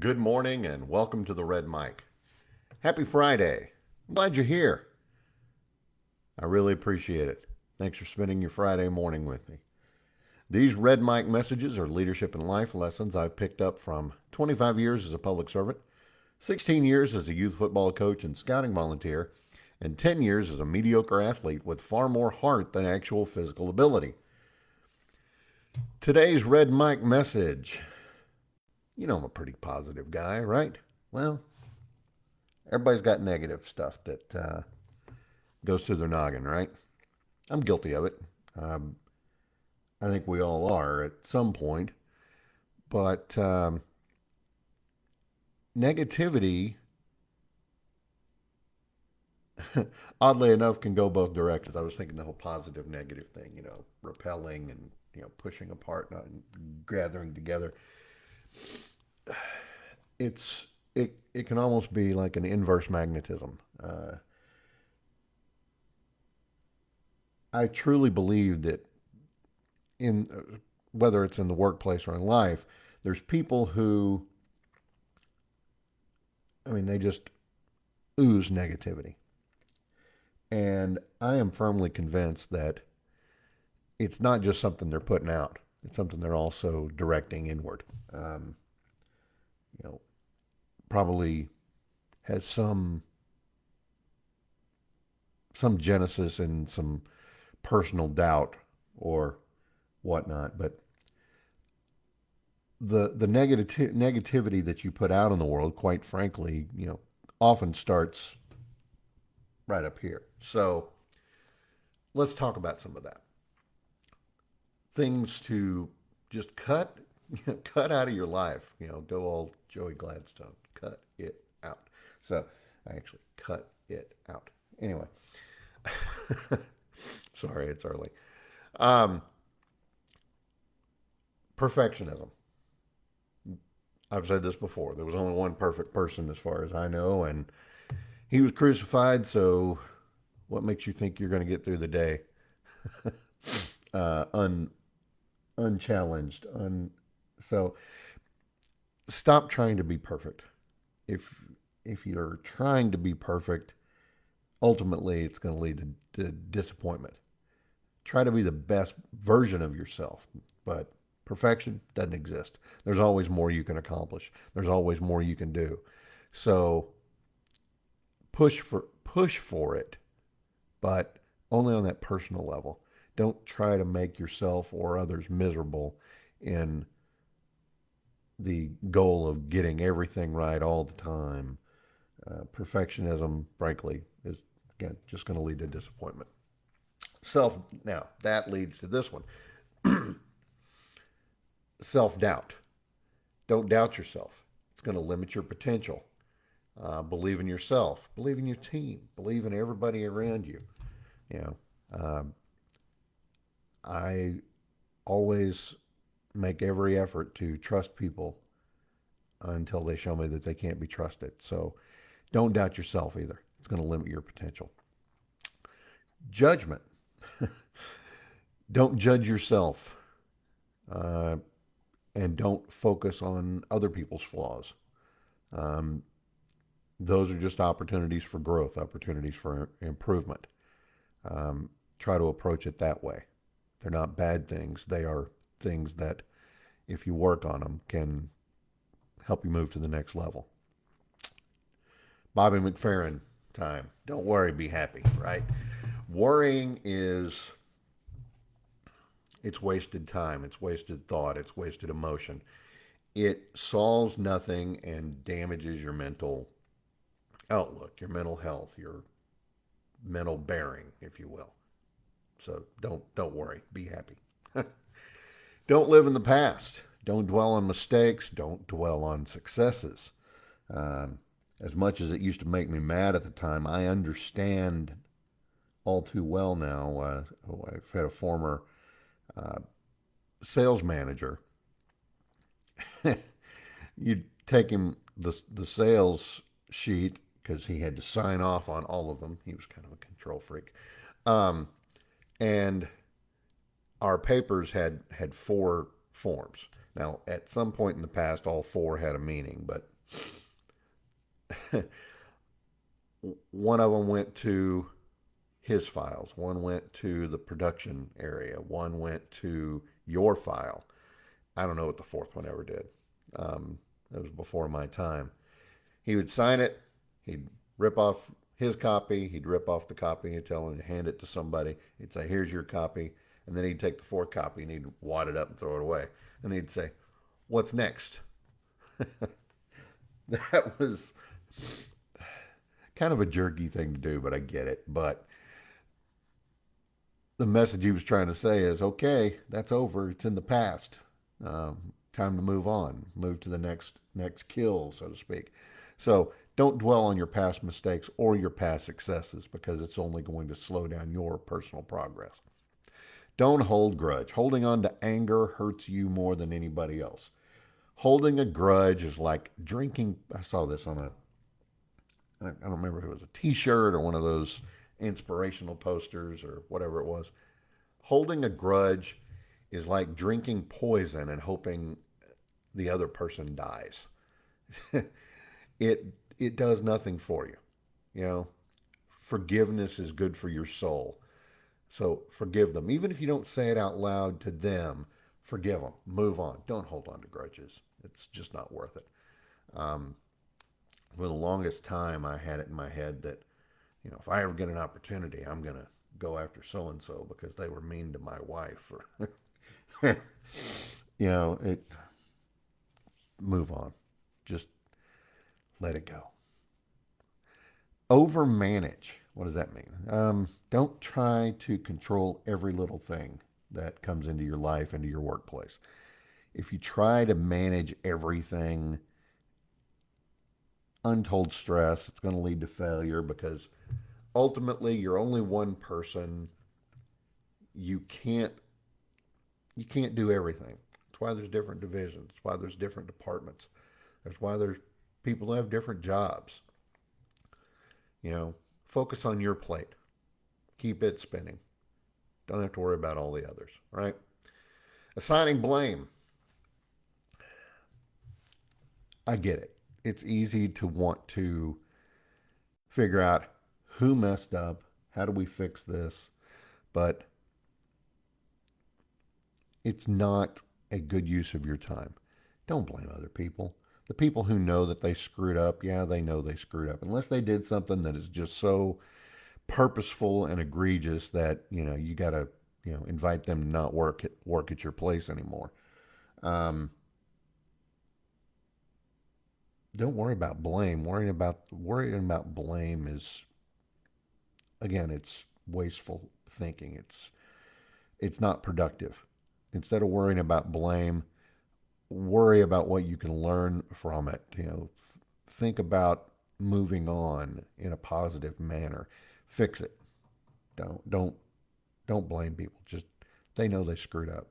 Good morning and welcome to the Red Mic. Happy Friday. I'm glad you're here. I really appreciate it. Thanks for spending your Friday morning with me. These Red Mic messages are leadership and life lessons I've picked up from 25 years as a public servant, 16 years as a youth football coach and scouting volunteer, and 10 years as a mediocre athlete with far more heart than actual physical ability. Today's Red Mic message. You know I'm a pretty positive guy, right? Well, everybody's got negative stuff that goes through their noggin, right? I'm guilty of it. Um, I think we all are at some point. But negativity, oddly enough, can go both directions. I was thinking the whole positive negative thing, repelling and pushing apart and gathering together. It can almost be like an inverse magnetism. I truly believe that in whether it's in the workplace or in life, there's people who, they just ooze negativity. And I am firmly convinced that it's not just something they're putting out, it's something they're also directing inward. You know, Probably has some genesis in some personal doubt or whatnot, but the negativity that you put out in the world, quite frankly, often starts right up here. So let's talk about some of that. Things to just cut out of your life. Go all Joey Gladstone. Cut it out. So I actually cut it out. Anyway, sorry, it's early. Um, Perfectionism. I've said this before. There was only one perfect person as far as I know, and he was crucified. So, what makes you think you're going to get through the day uh, un, unchallenged? So, stop trying to be perfect. If you're trying to be perfect, ultimately it's going to lead to disappointment. Try to be the best version of yourself, but perfection doesn't exist. There's always more you can accomplish. There's always more you can do. So push for it, but only on that personal level. Don't try to make yourself or others miserable in the goal of getting everything right all the time. Perfectionism, frankly, is again just going to lead to disappointment. Now that leads to this one: self doubt. Don't doubt yourself. It's going to limit your potential. Believe in yourself. Believe in your team. Believe in everybody around you. You know, I always make every effort to trust people until they show me that they can't be trusted. So don't doubt yourself either. It's going to limit your potential. Judgment. Don't judge yourself, uh, and don't focus on other people's flaws. Um, those are just opportunities for growth, opportunities for improvement. Try to approach it that way. They're not bad things. They are things that, if you work on them, can help you move to the next level. Bobby McFerrin time. Don't worry, be happy, right? Worrying is it's wasted time, it's wasted thought, it's wasted emotion. It solves nothing and damages your mental outlook, your mental health, your mental bearing, if you will. So don't worry, be happy. Don't live in the past. Don't dwell on mistakes. Don't dwell on successes. As much as it used to make me mad at the time, I understand all too well now. I've had a former uh, sales manager. You'd take him the sales sheet because he had to sign off on all of them. He was kind of a control freak. Um, and our papers had four forms. Now, at some point in the past, all four had a meaning, but One of them went to his files, one went to the production area, one went to your file. I don't know what the fourth one ever did. It was before my time. He would sign it, he'd rip off his copy, he'd rip off the copy, he'd tell him to hand it to somebody. He'd say, "Here's your copy." And then he'd take the fourth copy and he'd wad it up and throw it away. And he'd say, "What's next?" That was kind of a jerky thing to do, but I get it. But the message he was trying to say is, okay, that's over. It's in the past. Time to move on, move to the next kill, so to speak. So don't dwell on your past mistakes or your past successes because it's only going to slow down your personal progress. Don't hold grudge. Holding on to anger hurts you more than anybody else. Holding a grudge is like drinking. I saw this on I don't remember if it was a T-shirt or one of those inspirational posters or whatever it was. Holding a grudge is like drinking poison and hoping the other person dies. it it does nothing for you. You know, forgiveness is good for your soul. So forgive them, even if you don't say it out loud to them. Forgive them. Move on. Don't hold on to grudges. It's just not worth it. Um, for the longest time, I had it in my head that if I ever get an opportunity, I'm gonna go after so and so because they were mean to my wife, or it. Move on. Just let it go. Overmanage. What does that mean? Don't try to control every little thing that comes into your life, into your workplace. If you try to manage everything, untold stress, it's going to lead to failure because ultimately you're only one person. You can't you can't do everything. That's why there's different divisions. That's why there's different departments. That's why there's people who have different jobs. You know, focus on your plate. Keep it spinning. Don't have to worry about all the others, right? Assigning blame. I get it. It's easy to want to figure out who messed up, how do we fix this, but it's not a good use of your time. Don't blame other people. The people who know that they screwed up, yeah, they know they screwed up. Unless they did something that is just so purposeful and egregious that, you got to, invite them to not work at your place anymore. Um, don't worry about blame. Worrying about blame is, again, it's wasteful thinking. It's not productive. Instead of worrying about blame, worry about what you can learn from it. Think about moving on in a positive manner. Fix it. Don't blame people. Just they know they screwed up.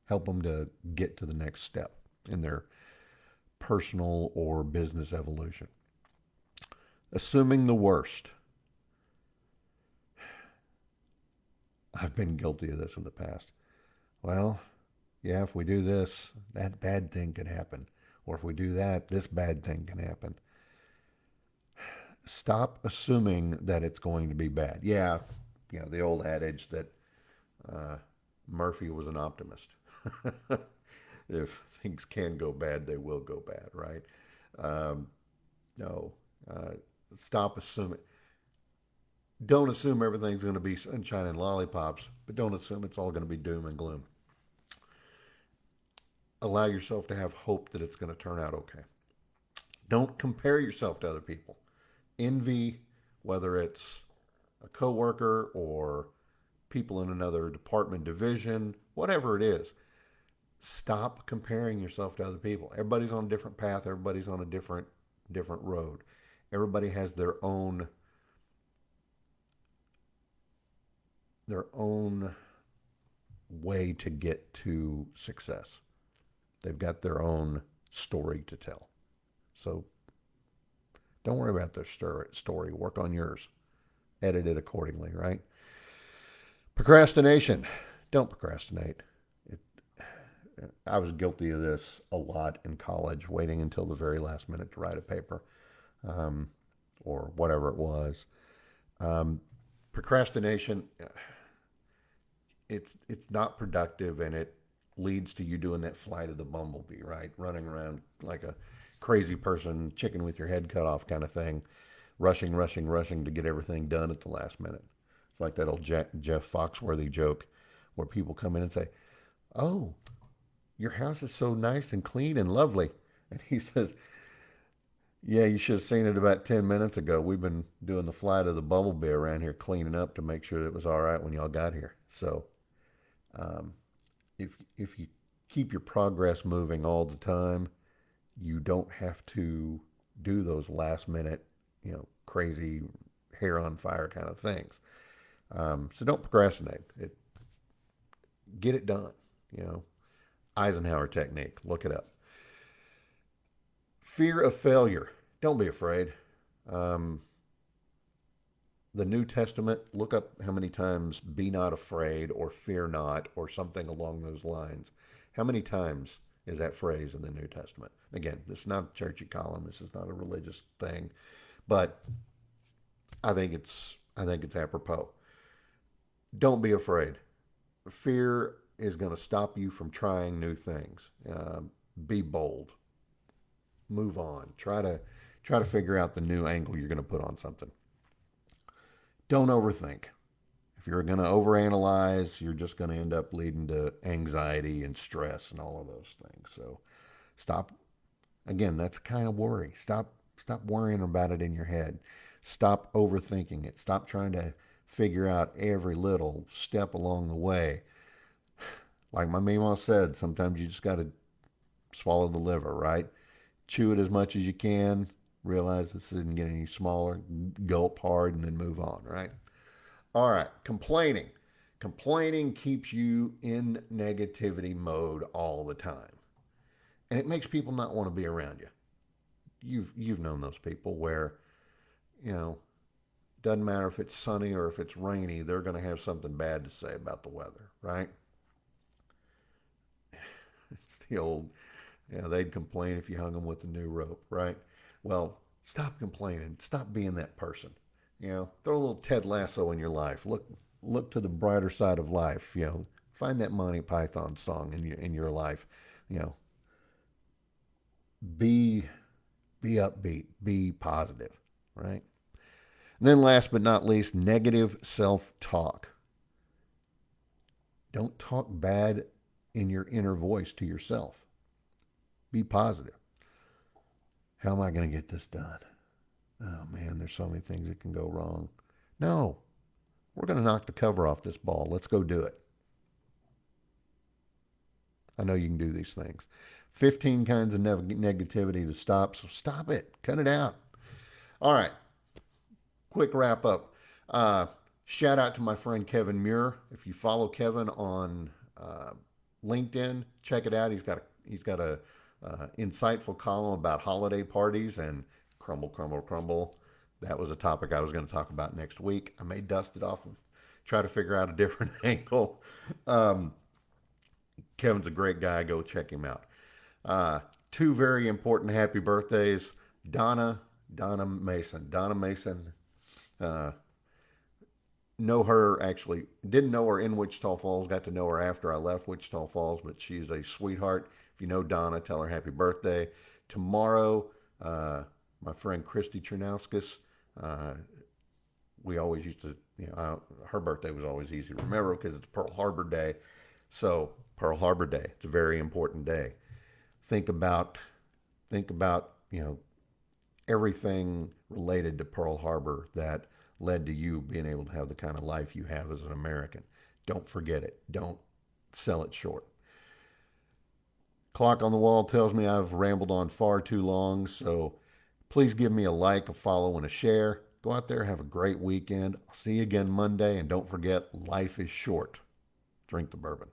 Help them to get to the next step in their personal or business evolution. Assuming the worst. I've been guilty of this in the past. Well, yeah, if we do this, that bad thing can happen. Or if we do that, this bad thing can happen. Stop assuming that it's going to be bad. Yeah, the old adage that uh, Murphy was an optimist. If things can go bad, they will go bad, right? Um, no, uh, stop assuming. Don't assume everything's going to be sunshine and lollipops, but don't assume it's all going to be doom and gloom. Allow yourself to have hope that it's going to turn out okay. Don't compare yourself to other people. Envy, whether it's a coworker or people in another department, division, whatever it is, stop comparing yourself to other people. Everybody's on a different path. Everybody's on a different road. Everybody has their own way to get to success. They've got their own story to tell. So don't worry about their story. Work on yours. Edit it accordingly, right? Procrastination. Don't procrastinate. It, I was guilty of this a lot in college, waiting until the very last minute to write a paper, um, or whatever it was. Um, Procrastination, it's not productive, and it leads to you doing that flight of the bumblebee, right? Running around like a crazy person, chicken with your head cut off kind of thing, rushing, rushing, rushing to get everything done at the last minute. It's like that old Jeff Foxworthy joke where people come in and say, "Oh, your house is so nice and clean and lovely," and he says, "Yeah, you should have seen it about 10 minutes ago. We've been doing the flight of the bumblebee around here, cleaning up to make sure that it was all right when y'all got here." So, um, if you keep your progress moving all the time, you don't have to do those last minute, crazy hair on fire kind of things. So don't procrastinate. Get it done. You know, Eisenhower technique. Look it up. Fear of failure. Don't be afraid. Um, the New Testament, look up how many times be not afraid or fear not or something along those lines. How many times is that phrase in the New Testament? Again, this is not a churchy column. This is not a religious thing, but I think it's apropos. Don't be afraid. Fear is going to stop you from trying new things. Be bold. Move on. Try to figure out the new angle you're going to put on something. Don't overthink. If you're going to overanalyze, you're just going to end up leading to anxiety and stress and all of those things. So stop. Again, that's kind of worry. Stop worrying about it in your head. Stop overthinking it. Stop trying to figure out every little step along the way. Like my mama said, sometimes you just got to swallow the liver, right? Chew it as much as you can. Realize this isn't getting any smaller. Gulp hard and then move on, right? All right, complaining. Complaining keeps you in negativity mode all the time. And it makes people not want to be around you. You've known those people where, you know, doesn't matter if it's sunny or if it's rainy, they're going to have something bad to say about the weather, right? It's the old, they'd complain if you hung them with a new rope, right? Well, stop complaining. Stop being that person. Throw a little Ted Lasso in your life. Look to the brighter side of life. Find that Monty Python song in your life. You know, be be upbeat, be positive, right? And then last but not least, negative self-talk. Don't talk bad in your inner voice to yourself. Be positive. How am I going to get this done? Oh man, there's so many things that can go wrong. No, we're going to knock the cover off this ball. Let's go do it. I know you can do these things. 15 kinds of negativity to stop, so stop it. Cut it out. All right, quick wrap up. Shout out to my friend Kevin Muir. If you follow Kevin on LinkedIn, check it out. He's got a insightful column about holiday parties and crumble, crumble, crumble. That was a topic I was going to talk about next week. I may dust it off and try to figure out a different angle. Kevin's a great guy. Go check him out. Two very important happy birthdays. Donna Mason. Donna Mason, uh, know her actually, didn't know her in Wichita Falls, got to know her after I left Wichita Falls, but she's a sweetheart. If you know Donna, tell her happy birthday. Tomorrow, my friend Christy Chernauskas, we always used to, her birthday was always easy to remember because it's Pearl Harbor Day. So, Pearl Harbor Day, it's a very important day. Think about, everything related to Pearl Harbor that led to you being able to have the kind of life you have as an American. Don't forget it. Don't sell it short. Clock on the wall tells me I've rambled on far too long, so please give me a like, a follow, and a share. Go out there, have a great weekend. I'll see you again Monday, and don't forget, life is short. Drink the bourbon.